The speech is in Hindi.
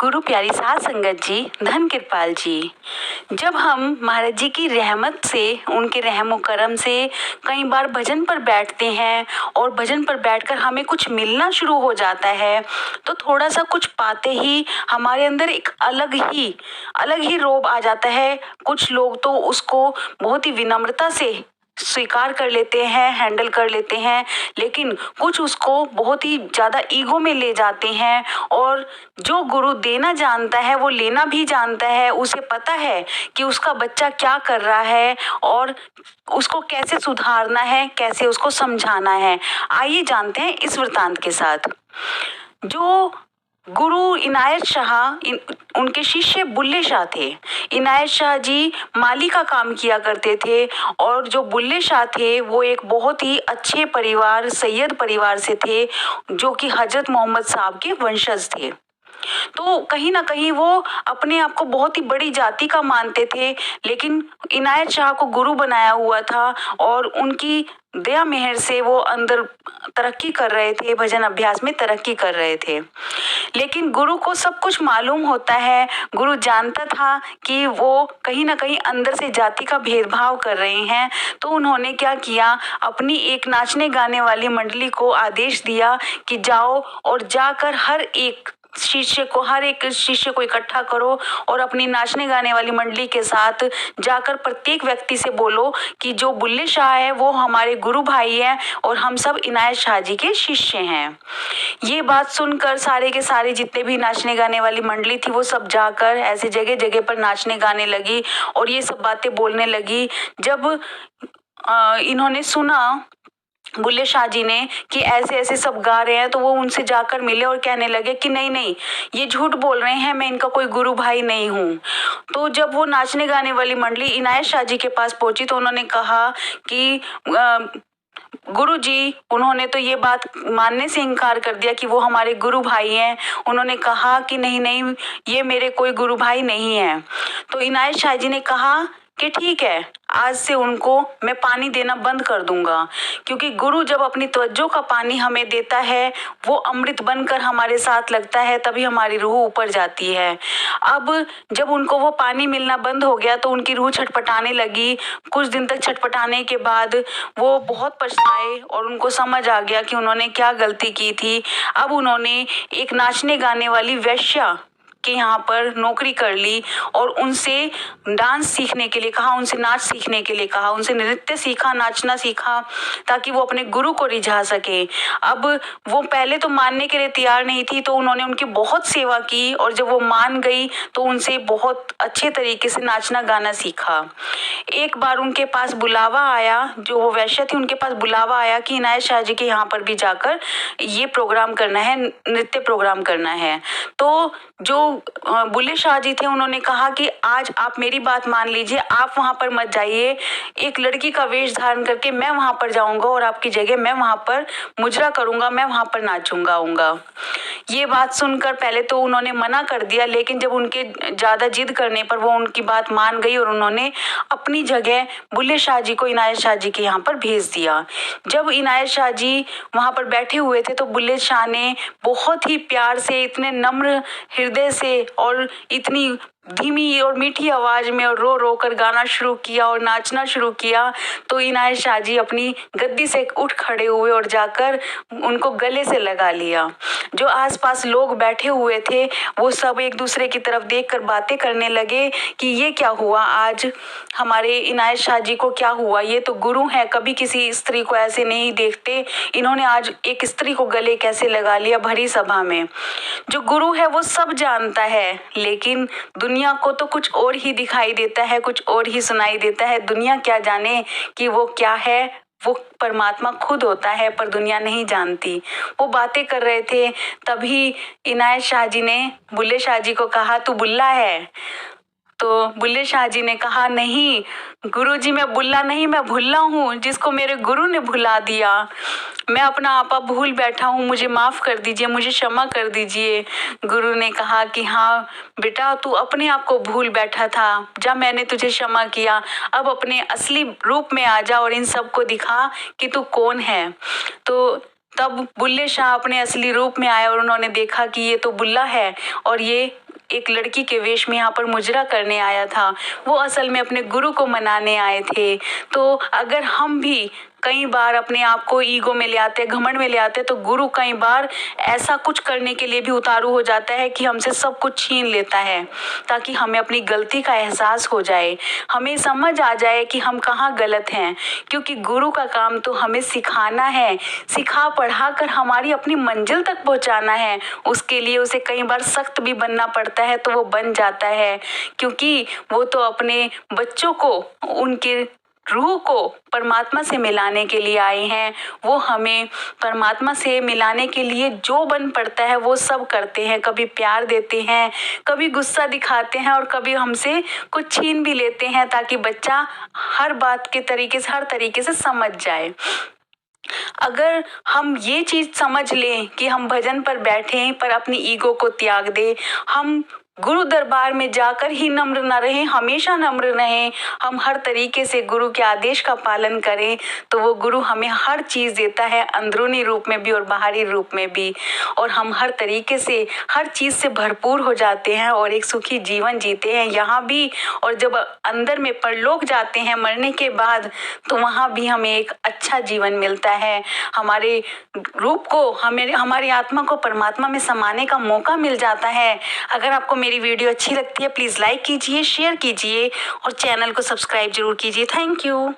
गुरु प्यारी साध संगत जी, धन कृपाल जी, जब हम महाराज जी की रहमत से, उनके रहमो करम से कई बार भजन पर बैठते हैं और भजन पर बैठकर हमें कुछ मिलना शुरू हो जाता है, तो थोड़ा सा कुछ पाते ही हमारे अंदर एक अलग ही रोब आ जाता है। कुछ लोग तो उसको बहुत ही विनम्रता से स्वीकार कर लेते हैं, हैंडल कर लेते हैं, लेकिन कुछ उसको बहुत ही ज़्यादा ईगो में ले जाते हैं। और जो गुरु देना जानता है वो लेना भी जानता है। उसे पता है कि उसका बच्चा क्या कर रहा है और उसको कैसे सुधारना है, कैसे उसको समझाना है। आइए जानते हैं इस वृतांत के साथ। जो गुरु इनायत शाह, उनके शिष्य बुल्ले शाह थे। इनायत शाह जी माली का काम किया करते थे और जो बुल्ले शाह थे वो एक बहुत ही अच्छे परिवार, सैयद परिवार से थे, जो कि हजरत मोहम्मद साहब के वंशज थे। तो कहीं ना कहीं वो अपने आप को बहुत ही बड़ी जाति का मानते थे, लेकिन इनायत शाह को गुरु बनाया हुआ था और उनकी दया मेहर से वो अंदर तरक्की कर रहे थे, भजन अभ्यास में तरक्की कर रहे थे। लेकिन गुरु को सब कुछ मालूम होता है। गुरु जानता था कि वो कहीं ना कहीं अंदर से जाति का भेदभाव कर रहे हैं। तो उन्होंने क्या किया, अपनी एक नाचने गाने वाली मंडली को आदेश दिया कि जाओ और जाकर हर एक शिष्य को इकट्ठा करो और अपनी नाचने गाने वाली मंडली के साथ जाकर प्रत्येक व्यक्ति से बोलो कि जो बुल्ले शाह है वो हमारे गुरु भाई हैं और हम सब इनायत शाह जी के शिष्य हैं। ये बात सुनकर सारे के सारे जितने भी नाचने गाने वाली मंडली थी वो सब जाकर ऐसे जगह जगह पर नाचने गाने लगी और ये सब बातें बोलने लगी। जब इन्होंने सुना बुल्ले शाह जी ने कि ऐसे ऐसे सब गा रहे हैं, तो वो उनसे जाकर मिले और कहने लगे कि नहीं नहीं, ये झूठ बोल रहे हैं, मैं इनका कोई गुरु भाई नहीं हूँ। तो जब वो नाचने गाने वाली मंडली इनायत शाह जी के पास पहुंची तो उन्होंने कहा कि गुरु जी, उन्होंने तो ये बात मानने से इनकार कर दिया कि वो हमारे गुरु भाई हैं। उन्होंने कहा कि नहीं नहीं, ये मेरे कोई गुरु भाई नहीं हैं। तो इनायत शाह जी ने कहा कि ठीक है, आज से उनको मैं पानी देना बंद कर दूंगा, क्योंकि गुरु जब अपनी तवज्जो का पानी हमें देता है वो अमृत बनकर हमारे साथ लगता है, तभी हमारी रूह ऊपर जाती है। अब जब उनको वो पानी मिलना बंद हो गया तो उनकी रूह छटपटाने लगी। कुछ दिन तक छटपटाने के बाद वो बहुत पछताए और उनको समझ आ गया कि उन्होंने क्या गलती की थी। अब उन्होंने एक नाचने गाने वाली वैश्या के यहाँ पर नौकरी कर ली और उनसे डांस सीखने के लिए कहा, उनसे नाच सीखने के लिए कहा, उनसे नृत्य सीखा, नाचना सीखा, ताकि वो अपने गुरु को रिझा सके। अब वो पहले तो मानने के लिए तैयार नहीं थी, तो उन्होंने उनकी बहुत सेवा की और जब वो मान गई तो उनसे बहुत अच्छे तरीके से नाचना गाना सीखा। एक बार उनके पास बुलावा आया, जो वो वैश्य थी उनके पास बुलावा आया कि इनायत शाह जी के यहाँ पर भी जाकर ये प्रोग्राम करना है, नृत्य प्रोग्राम करना है। तो जो बुल्ले शाह जी थे उन्होंने कहा कि आज आप मेरी बात मान लीजिए, आप वहां पर मत जाइए, एक लड़की का वेश धारण करके मैं वहां पर जाऊंगा और आपकी जगह मैं वहां पर मुजरा करूंगा, मैं वहां पर नाचूंगा आऊंगा। ये बात सुनकर पहले तो उन्होंने मना कर दिया, लेकिन जब उनके ज्यादा जिद करने पर वो उनकी बात मान गई और उन्होंने अपनी जगह बुल्ले शाह जी को इनायत शाह जी के यहाँ पर भेज दिया। जब इनायत शाह जी वहां पर बैठे हुए थे तो बुल्ले शाह ने बहुत ही प्यार से, इतने नम्र हृदय से और इतनी धीमी और मीठी आवाज में और रो रो कर गाना शुरू किया और नाचना शुरू किया। तो इनायत शाह जी अपनी गद्दी से उठ खड़े हुए और जाकर उनको गले से लगा लिया। जो आसपास लोग बैठे हुए थे वो सब एक दूसरे की तरफ देखकर बातें करने लगे कि ये क्या हुआ, आज हमारे इनायत शाह जी को क्या हुआ, ये तो गुरु हैं, कभी किसी स्त्री को ऐसे नहीं देखते, इन्होंने आज एक स्त्री को गले कैसे लगा लिया भरी सभा में। जो गुरु है वो सब जानता है, लेकिन दुनिया को तो कुछ और ही दिखाई देता है, कुछ और ही सुनाई देता है। दुनिया क्या जाने कि वो क्या है, वो परमात्मा खुद होता है, पर दुनिया नहीं जानती। वो बातें कर रहे थे, तभी इनायत शाह जी ने बुल्ले शाह जी को कहा, तू बुल्ला है? तो बुल्ले शाह जी ने कहा, नहीं गुरुजी, मैं बुल्ला नहीं, मैं भुल्ला हूँ, जिसको मेरे गुरु ने भुला दिया। मैं अपना आपा भूल बैठा हूँ, मुझे माफ़ कर दीजिए, मुझे क्षमा कर दीजिए। गुरु ने कहा कि हाँ बेटा, तू अपने आप को भूल बैठा था, जा मैंने तुझे क्षमा किया, अब अपने असली रूप में आ जा और इन सबको दिखा कि तू कौन है। तो तब बुल्ले शाह अपने असली रूप में आए और उन्होंने देखा कि ये तो बुल्ला है और ये एक लड़की के वेश में यहाँ पर मुजरा करने आया था, वो असल में अपने गुरु को मनाने आए थे। तो अगर हम भी कई बार अपने आप को ईगो में ले आते हैं, घमंड में ले आते हैं, तो गुरु कई बार ऐसा कुछ करने के लिए भी उतारू हो जाता है कि हमसे सब कुछ छीन लेता है, ताकि हमें अपनी गलती का एहसास हो जाए, हमें समझ आ जाए कि हम कहाँ गलत हैं। क्योंकि गुरु का काम तो हमें सिखाना है, सिखा पढ़ा कर हमारी अपनी मंजिल तक पहुँचाना है। उसके लिए उसे कई बार सख्त भी बनना पड़ता है, तो वो बन जाता है, क्योंकि वो तो अपने बच्चों को, उनके रूह को परमात्मा से मिलाने के लिए आए हैं। वो हमें परमात्मा से मिलाने के लिए जो बन पड़ता है वो सब करते हैं। कभी प्यार देते हैं, कभी गुस्सा दिखाते हैं, और कभी हमसे कुछ छीन भी लेते हैं, ताकि बच्चा हर बात के तरीके से, हर तरीके से समझ जाए। अगर हम ये चीज समझ लें कि हम भजन पर बैठे पर अपनी ईगो को त्याग दे, हम गुरु दरबार में जाकर ही नम्र न रहें, हमेशा नम्र रहें, हम हर तरीके से गुरु के आदेश का पालन करें, तो वो गुरु हमें हर चीज़ देता है, अंदरूनी रूप में भी और बाहरी रूप में भी, और हम हर तरीके से, हर चीज़ से भरपूर हो जाते हैं और एक सुखी जीवन जीते हैं यहाँ भी। और जब अंदर में परलोक जाते हैं मरने के बाद, तो वहाँ भी हमें एक अच्छा जीवन मिलता है। हमारे रूप को, हमें, हमारी आत्मा को परमात्मा में समाने का मौका मिल जाता है। अगर आपको मेरी वीडियो अच्छी लगती है, प्लीज़ लाइक कीजिए, शेयर कीजिए और चैनल को सब्सक्राइब जरूर कीजिए। Thank you.